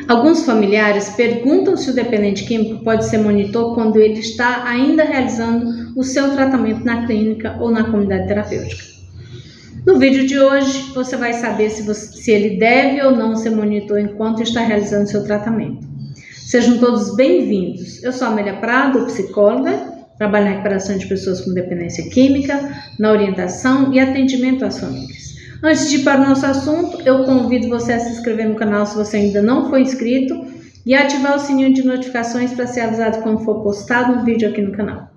Alguns familiares perguntam se o dependente químico pode ser monitor quando ele está ainda realizando o seu tratamento na clínica ou na comunidade terapêutica. No vídeo de hoje, você vai saber se ele deve ou não ser monitor enquanto está realizando seu tratamento. Sejam todos bem-vindos. Eu sou a Amélia Prado, psicóloga, trabalho na recuperação de pessoas com dependência química, na orientação e atendimento às famílias. Antes de ir para o nosso assunto, eu convido você a se inscrever no canal se você ainda não for inscrito e ativar o sininho de notificações para ser avisado quando for postado um vídeo aqui no canal.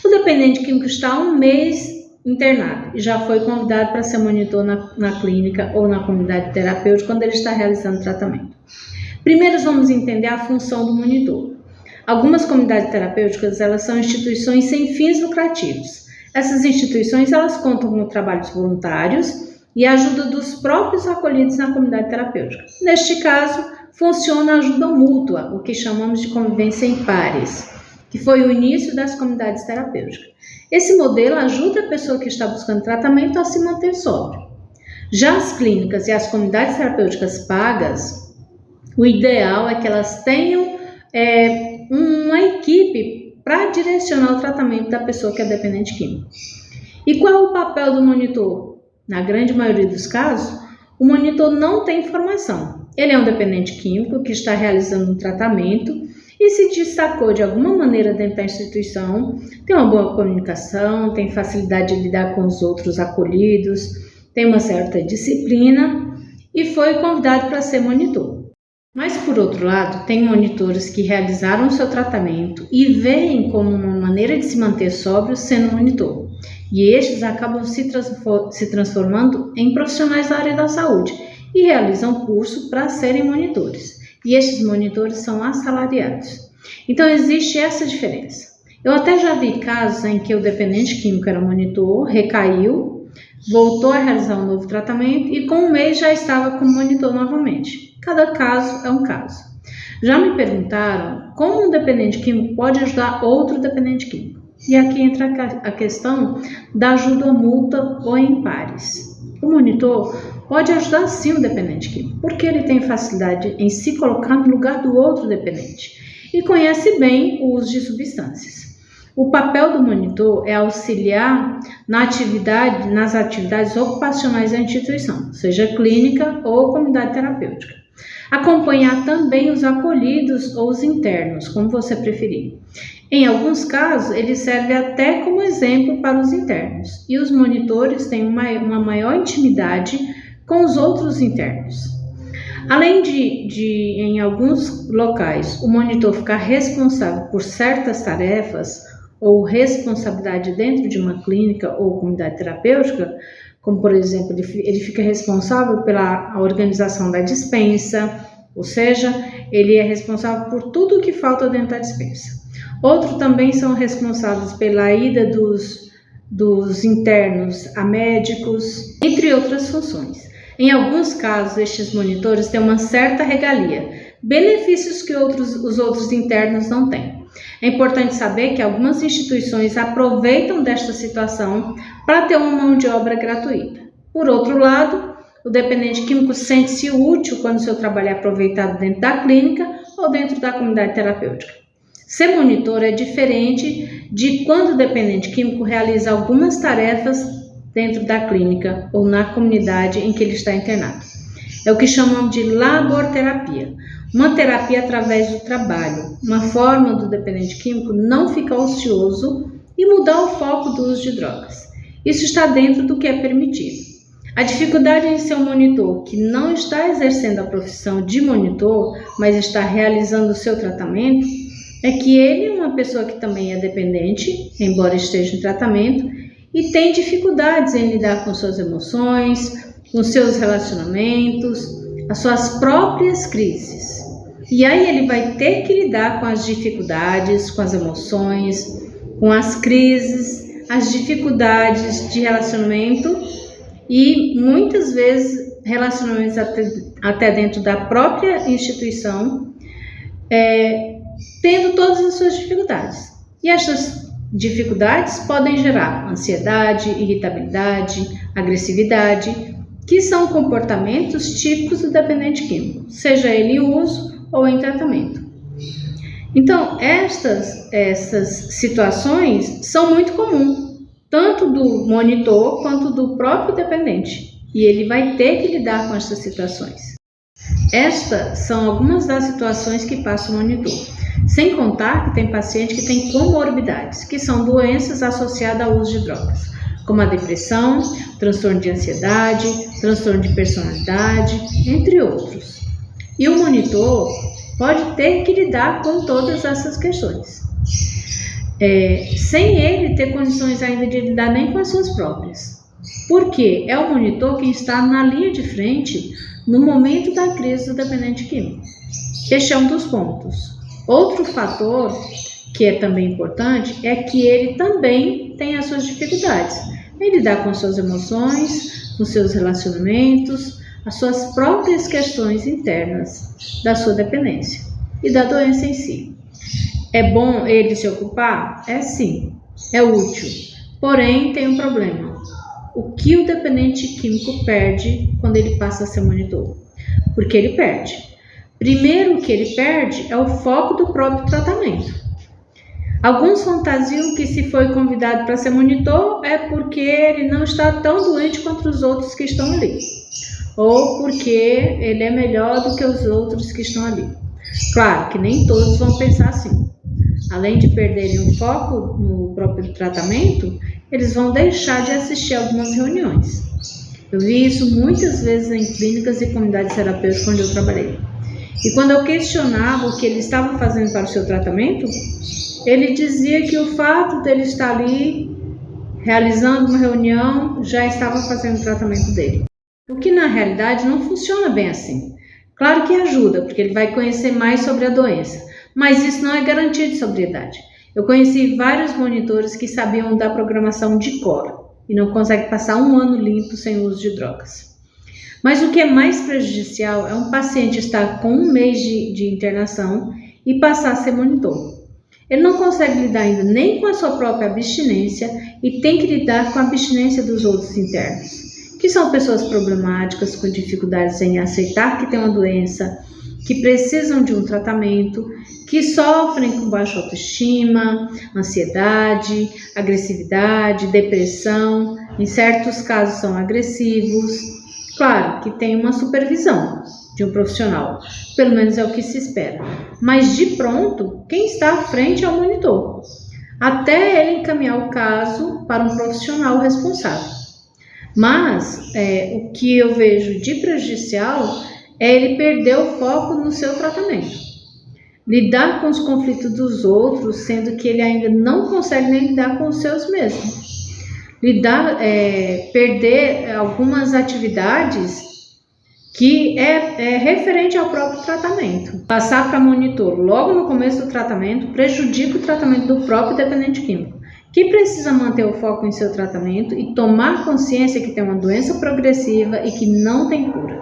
O dependente químico está há um mês internado e já foi convidado para ser monitor na clínica ou na comunidade terapêutica quando ele está realizando tratamento. Primeiro vamos entender a função do monitor. Algumas comunidades terapêuticas elas são instituições sem fins lucrativos. Essas instituições elas contam com trabalhos voluntários e a ajuda dos próprios acolhidos na comunidade terapêutica. Neste caso, funciona a ajuda mútua, o que chamamos de convivência em pares, que foi o início das comunidades terapêuticas. Esse modelo ajuda a pessoa que está buscando tratamento a se manter sóbrio. Já as clínicas e as comunidades terapêuticas pagas, o ideal é que elas tenham uma equipe para direcionar o tratamento da pessoa que é dependente químico. E qual é o papel do monitor? Na grande maioria dos casos, o monitor não tem formação. Ele é um dependente químico que está realizando um tratamento e se destacou de alguma maneira dentro da instituição, tem uma boa comunicação, tem facilidade de lidar com os outros acolhidos, tem uma certa disciplina e foi convidado para ser monitor. Mas, por outro lado, tem monitores que realizaram o seu tratamento e veem como uma maneira de se manter sóbrio sendo monitor. E estes acabam se transformando em profissionais da área da saúde e realizam curso para serem monitores. E estes monitores são assalariados. Então, existe essa diferença. Eu até já vi casos em que o dependente químico era monitor, recaiu, voltou a realizar um novo tratamento e com um mês já estava como monitor novamente. Cada caso é um caso. Já me perguntaram como um dependente químico pode ajudar outro dependente químico. E aqui entra a questão da ajuda mútua ou em pares. O monitor pode ajudar sim o dependente químico, porque ele tem facilidade em se colocar no lugar do outro dependente e conhece bem o uso de substâncias. O papel do monitor é auxiliar nas atividades ocupacionais da instituição, seja clínica ou comunidade terapêutica. Acompanhar também os acolhidos ou os internos, como você preferir. Em alguns casos, ele serve até como exemplo para os internos, e os monitores têm uma maior intimidade com os outros internos. Além de em alguns locais, o monitor ficar responsável por certas tarefas ou responsabilidade dentro de uma clínica ou comunidade terapêutica, como por exemplo, ele fica responsável pela organização da despensa, ou seja, ele é responsável por tudo o que falta dentro da despensa. Outros também são responsáveis pela ida dos internos a médicos, entre outras funções. Em alguns casos, estes monitores têm uma certa regalia, benefícios que os outros internos não têm. É importante saber que algumas instituições aproveitam desta situação para ter uma mão de obra gratuita. Por outro lado, o dependente químico sente-se útil quando seu trabalho é aproveitado dentro da clínica ou dentro da comunidade terapêutica. Ser monitor é diferente de quando o dependente químico realiza algumas tarefas dentro da clínica ou na comunidade em que ele está internado. É o que chamam de laborterapia, uma terapia através do trabalho, uma forma do dependente químico não ficar ocioso e mudar o foco do uso de drogas. Isso está dentro do que é permitido. A dificuldade em ser um monitor que não está exercendo a profissão de monitor, mas está realizando o seu tratamento, é que ele é uma pessoa que também é dependente, embora esteja em tratamento, e tem dificuldades em lidar com suas emoções, com seus relacionamentos, as suas próprias crises. E aí ele vai ter que lidar com as dificuldades, com as emoções, com as crises, as dificuldades de relacionamento e muitas vezes relacionamentos até dentro da própria instituição, tendo todas as suas dificuldades. E essas dificuldades podem gerar ansiedade, irritabilidade, agressividade, que são comportamentos típicos do dependente químico, seja ele em uso ou em tratamento. Então, essas situações são muito comuns, tanto do monitor quanto do próprio dependente, e ele vai ter que lidar com essas situações. Estas são algumas das situações que passa o monitor, sem contar que tem paciente que tem comorbidades, que são doenças associadas ao uso de drogas, como a depressão, transtorno de ansiedade, transtorno de personalidade, entre outros. E o monitor pode ter que lidar com todas essas questões, sem ele ter condições ainda de lidar nem com as suas próprias, porque é o monitor quem está na linha de frente no momento da crise do dependente químico. Este é um dos pontos. Outro fator que é também importante é que ele também tem as suas dificuldades em lidar com suas emoções, com seus relacionamentos, as suas próprias questões internas da sua dependência e da doença em si. É bom ele se ocupar? É sim, é útil. Porém, tem um problema. O que o dependente químico perde quando ele passa a ser monitor? Porque ele perde. Primeiro, o que ele perde é o foco do próprio tratamento. Alguns fantasiam que se foi convidado para ser monitor é porque ele não está tão doente quanto os outros que estão ali, ou porque ele é melhor do que os outros que estão ali. Claro que nem todos vão pensar assim. Além de perderem o foco no próprio tratamento, eles vão deixar de assistir algumas reuniões. Eu vi isso muitas vezes em clínicas e comunidades terapêuticas onde eu trabalhei. E quando eu questionava o que ele estava fazendo para o seu tratamento, ele dizia que o fato dele estar ali realizando uma reunião já estava fazendo o tratamento dele. O que na realidade não funciona bem assim. Claro que ajuda, porque ele vai conhecer mais sobre a doença, mas isso não é garantia de sobriedade. Eu conheci vários monitores que sabiam da programação de cor e não conseguem passar um ano limpo sem uso de drogas. Mas o que é mais prejudicial é um paciente estar com um mês de internação e passar a ser monitor. Ele não consegue lidar ainda nem com a sua própria abstinência e tem que lidar com a abstinência dos outros internos, que são pessoas problemáticas, com dificuldades em aceitar que tem uma doença, que precisam de um tratamento, que sofrem com baixa autoestima, ansiedade, agressividade, depressão, em certos casos são agressivos. Claro que tem uma supervisão de um profissional, pelo menos é o que se espera. Mas de pronto, quem está à frente é o monitor, até ele encaminhar o caso para um profissional responsável. Mas o que eu vejo de prejudicial é ele perder o foco no seu tratamento. Lidar com os conflitos dos outros, sendo que ele ainda não consegue nem lidar com os seus mesmos. Perder algumas atividades que é referente ao próprio tratamento. Passar para monitor logo no começo do tratamento prejudica o tratamento do próprio dependente químico, que precisa manter o foco em seu tratamento e tomar consciência que tem uma doença progressiva e que não tem cura.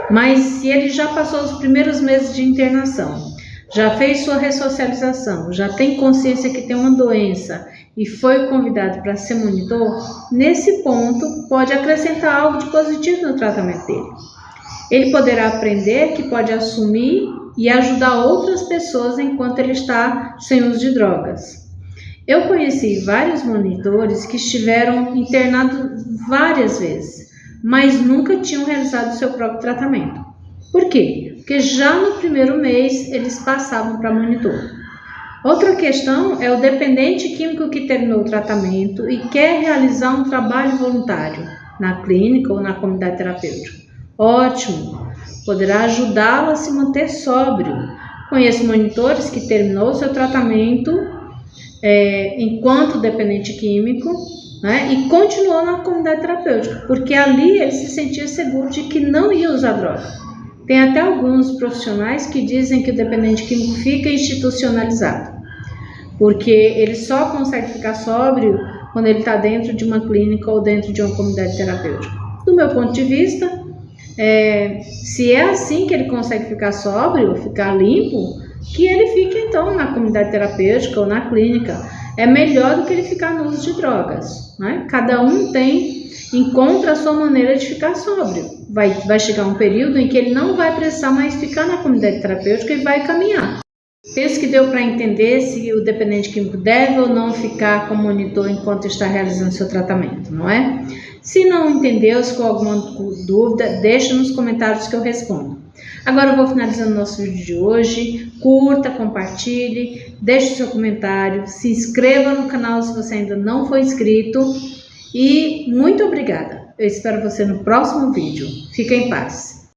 Mas se ele já passou os primeiros meses de internação, já fez sua ressocialização, já tem consciência que tem uma doença e foi convidado para ser monitor, nesse ponto pode acrescentar algo de positivo no tratamento dele. Ele poderá aprender que pode assumir e ajudar outras pessoas enquanto ele está sem uso de drogas. Eu conheci vários monitores que estiveram internados várias vezes, mas nunca tinham realizado o seu próprio tratamento. Por quê? Porque já no primeiro mês eles passavam para monitor. Outra questão é o dependente químico que terminou o tratamento e quer realizar um trabalho voluntário na clínica ou na comunidade terapêutica. Ótimo! Poderá ajudá-lo a se manter sóbrio. Conheço monitores que terminou o seu tratamento enquanto dependente químico, né, e continuou na comunidade terapêutica, porque ali ele se sentia seguro de que não ia usar droga. Tem até alguns profissionais que dizem que o dependente químico fica institucionalizado, porque ele só consegue ficar sóbrio quando ele está dentro de uma clínica ou dentro de uma comunidade terapêutica. Do meu ponto de vista, se é assim que ele consegue ficar sóbrio, ficar limpo, que ele fique então na comunidade terapêutica ou na clínica. É melhor do que ele ficar no uso de drogas, né? Cada um encontra a sua maneira de ficar sóbrio. vai chegar um período em que ele não vai precisar mais ficar na comunidade terapêutica e vai caminhar. Penso que deu para entender se o dependente químico deve ou não ficar como monitor enquanto está realizando seu tratamento, não é? Se não entendeu, se ficou alguma dúvida, deixa nos comentários que eu respondo. Agora eu vou finalizando o nosso vídeo de hoje. Curta, compartilhe, deixe o seu comentário, se inscreva no canal se você ainda não for inscrito e muito obrigada. Eu espero você no próximo vídeo. Fique em paz.